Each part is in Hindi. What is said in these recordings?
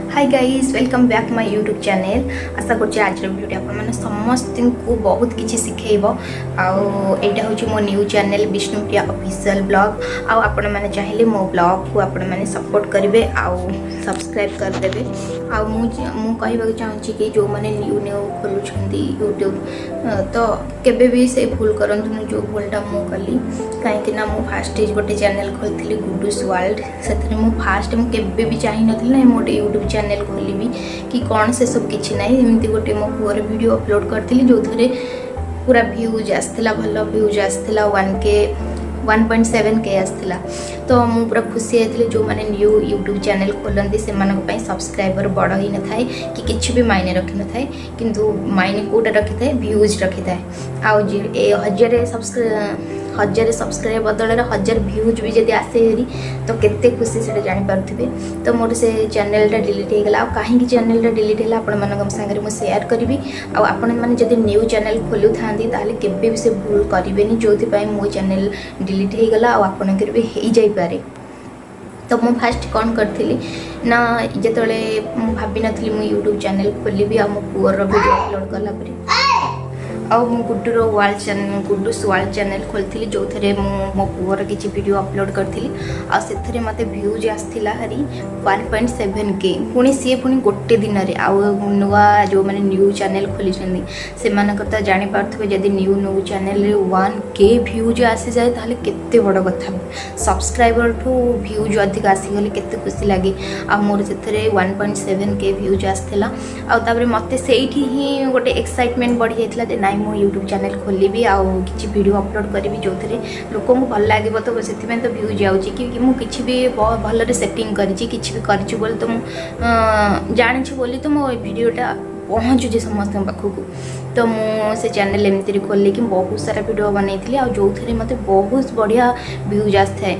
Hi guys welcome back my YouTube channel. आशा करछि आज वीडियो आपण माने समस्त को बहुत किछि सिखेइबो। आउ एटा होछि मो new channel Vishnupriya official blog. आउ आपण माने चाहिले मो ब्लॉग को आपण माने सपोर्ट करिवे आउ सब्सक्राइब कर देबे। आउ मु कहबा चाहूछि कि जो माने न्यू न्यू खोलु छंदी यूट्यूब तो केबे भी से भूल करंतु जो भूलटा मु कली काहे कि ना मु फास्ट गोटे चैनल खोलथिली गुडूस वर्ल्ड। सेथरे मु फास्ट मु केबे भी चाहि नथिल ना मोटे यूट्यूब चैनल खोलिबी कि कौन से सब किछि नाही। एमती गोटे मो पुअर वीडियो अपलोड करथिली जो थरे पूरा व्यूज आस्थिला भलो व्यूज आस्थिला 1K 1.7K आस्थिला। तो मु पूरा खुशी आइथिले जो माने न्यू यूट्यूब चैनल खोलंदी से मानक पई सब्सक्राइबर बड़ ही न थाए कि किछि भी मायने रखि न थाए किंतु मायने कोटा रखि थाए व्यूज रखि थाए। आउ जे 1000 सब्सक्राइब बदल 1000 व्यूज भी जदि आसे हेरी तो केते खुशी से जानि पारथिबे। तो मोर से चैनल डिलीट हो गला। काहे कि चैनल डिलीट होला आपण मानक संगे मु शेयर करबी। आ आपण माने जदि न्यू चैनल खोलु थांदी ताले केबे भी से भूल करिवेनी जोथि पई मो चैनल डिलीट हो गला आ आपण के भी हेई जाई पारे। तो मु फास्ट कौन करथिली ना जेतले मु भाबी नथली मु यूट्यूब चैनल खोलिबी आ मो पुअर वीडियो अपलोड करला परे आउ मु गुड्डूर गुड्डूस वर्ल्ड चैनल खोलथिली जो थरे मो पुअर किछि वीडियो अपलोड करथिली आ सेथरे मते व्यूज आस्थिला हरी 1.7K। पुणी सी पुणी गोटे दिन रे आउ नुआ जो माने न्यू चैनल खोली छनी से मानक त जानि पारथबे जदी न्यू चैनल रे 1K व्यूज आसी जाए ताले केते बड़ कथा। सब्सक्राइबर ठू व्यूज अधिक आसी गले केते खुशी लागे। आ मोर सेथरे 1.7K व्यूज आस्थिला आ ताबरे मते सेठी ही गोटे एक्साइटमेंट बढ़ी जाइतला जे नाइ मो यूट्यूब चैनल खोलिबी आउ किछि वीडियो अपलोड करिबी जो थरे लोक को भल लागिबो। तो सेति में तो व्यूज आउची कि मु किछि भी भल रे सेटिंग करिछि किछि भी करिछि बोल तो मु जानि छि बोली तो मो वीडियोटा पहुँचुचे समस्त पाखक। तो मु से चैनल एमती खोल कि बहुत सारा वीडियो बनई आ जो थे मत बहुत बढ़िया व्यूज आए।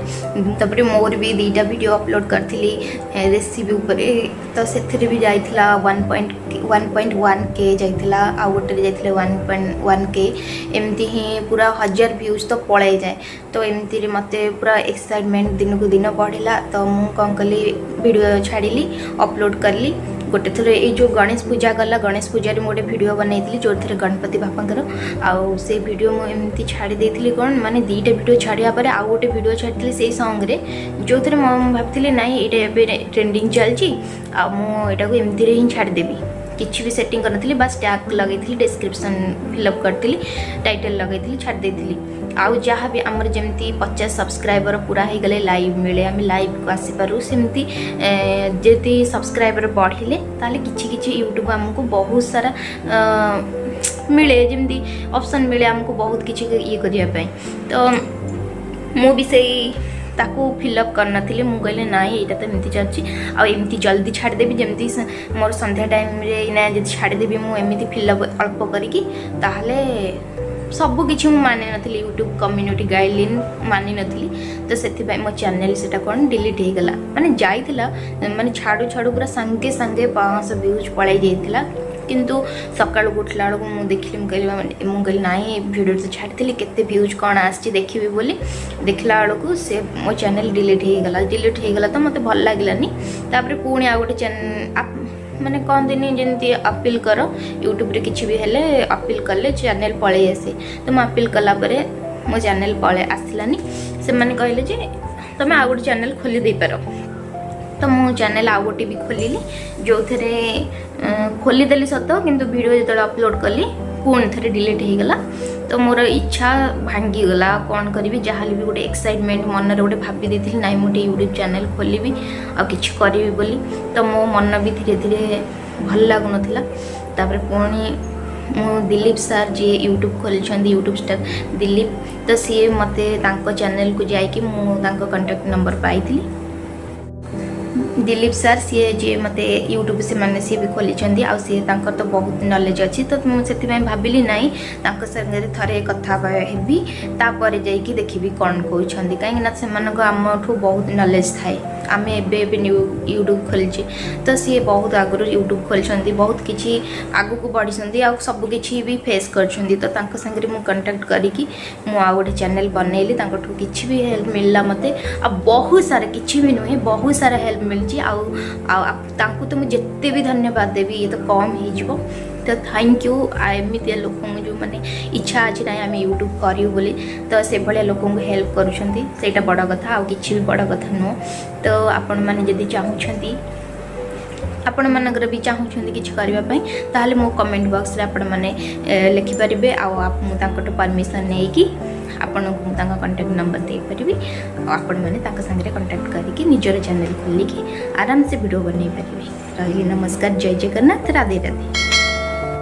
तपर मोर भी 2टा वीडियो अपलोड करी रेसिपी उपरे तो से भी जाइला 1.1K जाइला आ गोटे जाइले 1.1K एमती ही पूरा 1000 व्यूज तो पड़े जाए। तो एमती मत पूरा एक्साइटमेंट दिन को दिन बढ़ला। तो मुझे कौन कली वीडियो छाड़ी अपलोड करली गोटे थर ये जो गणेश पूजा गला गणेश पूजा रे मोटे वीडियो बनई जो थे गणपति बापांकर आउ से वीडियो मुझे छाड़ी देती कौन माने 2टा वीडियो छाड़िया पर आउ गोटे वीडियो छाड़ी से सॉन्ग रे जो थे भाबी ना ये ट्रेंडिंग चलती आटा को एमती ही छाड़देवी किसी भी सेटिंग करनी बस टैग लगे डिस्क्रिप्शन फिलअप करी टाइटल लगे छाड़ देती। आउ जहाँ भी आमर जमी 50 सब्सक्राइबर पूरा हो गले लाइव मिले आम लाइव को आसीपारू सेमती जदि सब्सक्राइबर बढ़िले ताले किछि यूट्यूब आमको बहुत सारा मिले जमी ऑप्शन मिले आमको बहुत किछि ये करने। तो मु भी सही ताकू फिलअप करना मु कहले ना यहाँ तो एमती चलती आमती जल्दी छाड़देवी जमी मोर संध्या टाइम रे जब छाड़देवी मुझे फिलअप अल्प करी सबू किसी मानि नी यूट्यूब कम्युनिटी गाइडलाइन मानि नी। तो से मो चैनल से कौन डिलीट हो गला माने जाइथिला माने छाड़ू छाड़ू पूरा संगे संगे 500 व्यूज पड़े जाइथिला किंतु सकाळ उठला बेलू मुझे देखिली मुझे ना वीडियो तो छाड़ी केते व्यूज कौन आसी देखी बोली देखला बेलू से मो चैनल डिलीट हो गला। तो मत भल लगे तापर पुणी आ गोटे चैनल माने कौन दिन जमी अपील कर यूट्यूब रे किछि भी हेले अपील कले चैनल पळे आसे। तो मैं अपील कला परे मो चैनल पळे आसलानी से माने कहले जे तुम आ गोटे चैनल खोली दे पार। तो मो चैनल आ गोटे भी खोलिली जो थे खोलीदेली सत किंतु वीडियो जो अपलोड कली पुणी थे डिलीट हो गला। तो मोर इच्छा भांगीगला कौन करी जहाँ भी गोटे एक्साइटमेंट मन गोटे भाभी देती ना मोटे यूट्यूब चैनल खोली आ कि करी बोली। तो मो मन भी धीरे धीरे भल लगुन। तापर पुणी मो दिलीप सार जी यूट्यूब खोली यूट्यूब स्टार दिलीप तो सी मते चैनल को जाकि मुझे कांटेक्ट नंबर पाई दिलीप सार सी जी मते यूट्यूब से माने सी भी खोली सी तो बहुत नॉलेज अच्छी। तो मुझे भाविली ना संगे थे कथा हेबी तापर जाकि देखी कौन कहते कहीं आम बहुत नॉलेज थाए आम एबे यूट्यूब खोलचे तो सी बहुत आगुरी यूट्यूब खोलते बहुत किसी आगू को बढ़ी आ सबकि भी फेस कर सागर मुझे कंटाक्ट करी गोटे चैनल बनैली किसी भी हेल्प मिलला मते आ बहुत सारा किसी भी नुहे बहुत सारा हेल्प मिलची आउ तो मुझे जिते भी धन्यवाद देवी ये तो कम हो तो थैंक यू एमती लोक जो मैंने इच्छा अच्छी ना आम यूट्यूब करूँ बोली तो से भाया लोक हेल्प करा बड़ कथा आ कि भी बड़ कथा नुह तो आपण मैंने जदि चाहूँगी आपण मानकर भी चाहूँगी किसी करने ताहले मो कमेंट बॉक्स रे आपण माने लिखिपारे आउ परमिशन नहीं कि आपण को कांटेक्ट नंबर दे पारि आपण मैंने सांगे कांटेक्ट करके निजर चैनल खोलिकी आराम से वीडियो बनई पारे। रही नमस्कार, जय जगन्नाथ, राधे राधे।